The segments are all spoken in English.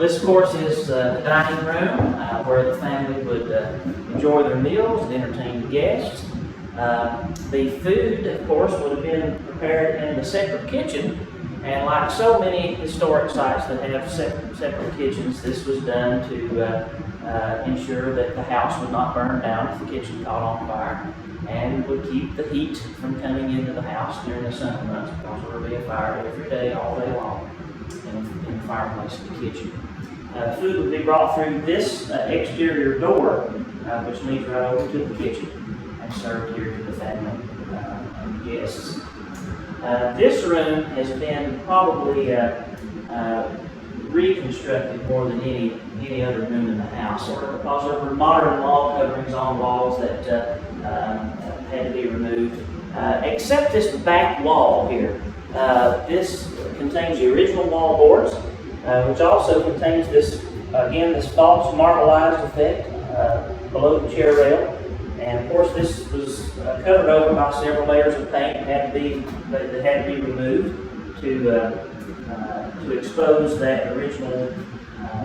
This, of course, is the dining room where the family would enjoy their meals and entertain the guests. The food, of course, would have been prepared in the separate kitchen. And like so many historic sites that have separate kitchens, this was done to ensure that the house would not burn down if the kitchen caught on fire, and would keep the heat from coming into the house during the summer months, because there would be a fire every day, all day long, in the fireplace in the kitchen. Food would be brought through this exterior door, which leads right over to the kitchen, and served here to the family and guests. This room has been probably reconstructed more than any other room in the house, because there were modern wall coverings on walls that had to be removed, except this back wall here. This contains the original wall boards, which also contains this false marbleized effect below the chair rail. And of course, this was covered over by several layers of paint that had to be removed to expose that original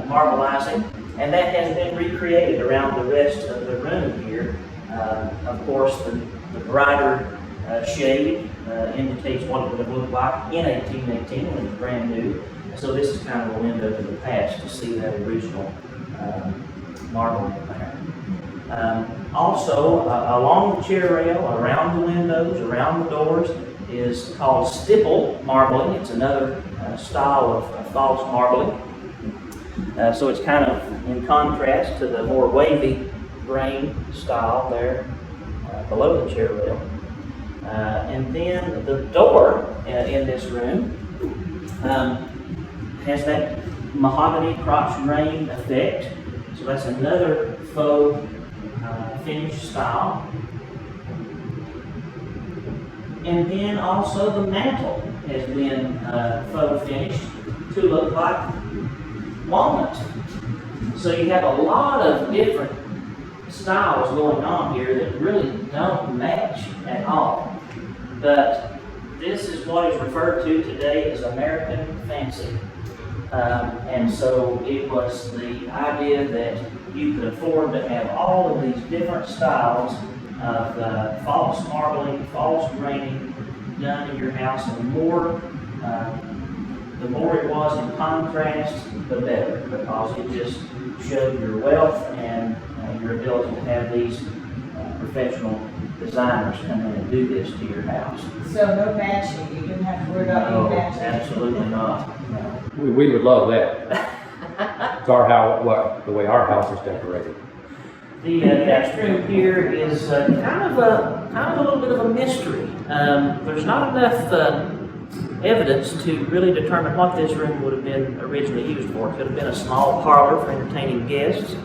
marbleizing. And that has been recreated around the rest of the room here. Of course, the brighter shade indicates what it would have looked like in 1818 when it was brand new. So this is kind of a window to the past to see that original marbling there. Also, along the chair rail, around the windows, around the doors, is called stipple marbling. It's another style of false marbling. So it's kind of in contrast to the more wavy grain style there below the chair rail. And then the door in this room has that mahogany crotch grain effect. So that's another faux finish style. And then also the mantle has been faux finished to look like walnut. So you have a lot of different styles going on here that really don't match at all. But this is what is referred to today as American fancy. And so it was the idea that you could afford to have all of these different styles of false marbling, false graining done in your house, and the more it was in contrast, the better, because it just showed your wealth and your ability to have these professional designers come in and do this to your house. So no matching, you didn't have to worry about any matching? Absolutely not. No. We would love that. It's our house, well, the way our house is decorated. The next room here is kind of a little bit of a mystery. There's not enough evidence to really determine what this room would have been originally used for. It could have been a small parlor for entertaining guests,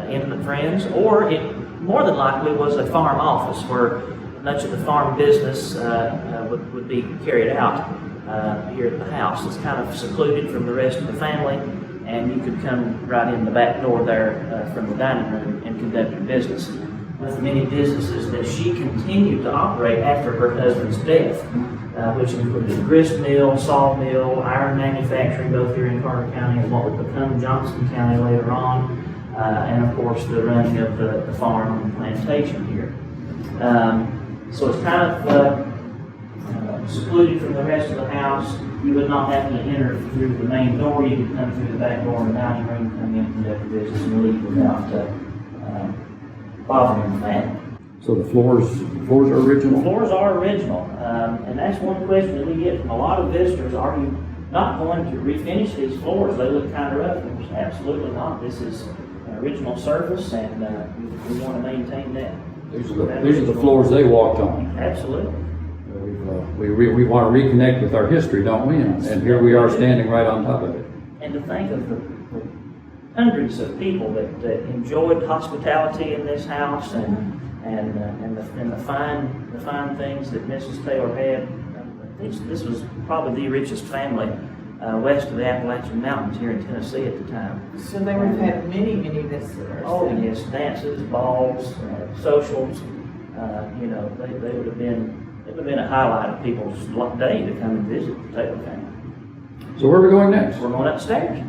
intimate friends, or it more than likely was a farm office where much of the farm business would be carried out here at the house. It's kind of secluded from the rest of the family, and you could come right in the back door there from the dining room and conduct your business. With many businesses that she continued to operate after her husband's death, which included a grist mill, saw mill, iron manufacturing, both here in Carter County and what would become Johnson County later on, and of course the running of the farm and plantation here. So it's kind of secluded from the rest of the house. You would not have to enter through the main door. You could come through the back door in the dining room, come in, conduct your business, and leave without bothering the family. So the floors are original? The floors are original, and that's one question that we get from a lot of visitors. Are you not going to refinish these floors? They look kind of rough. Absolutely not. This is an original surface, and we want to maintain that. These are the floors they walked on. Absolutely. We want to reconnect with our history, don't we? And here we are standing right on top of it. And to think of the hundreds of people that enjoyed hospitality in this house, and the fine things that Mrs. Taylor had. This was probably the richest family west of the Appalachian Mountains here in Tennessee at the time. So they would have had many visitors. Oh yes, dances, balls, socials. They would have been. It would have been a highlight of people's day to come and visit the Taylor family. So where are we going next? We're going upstairs.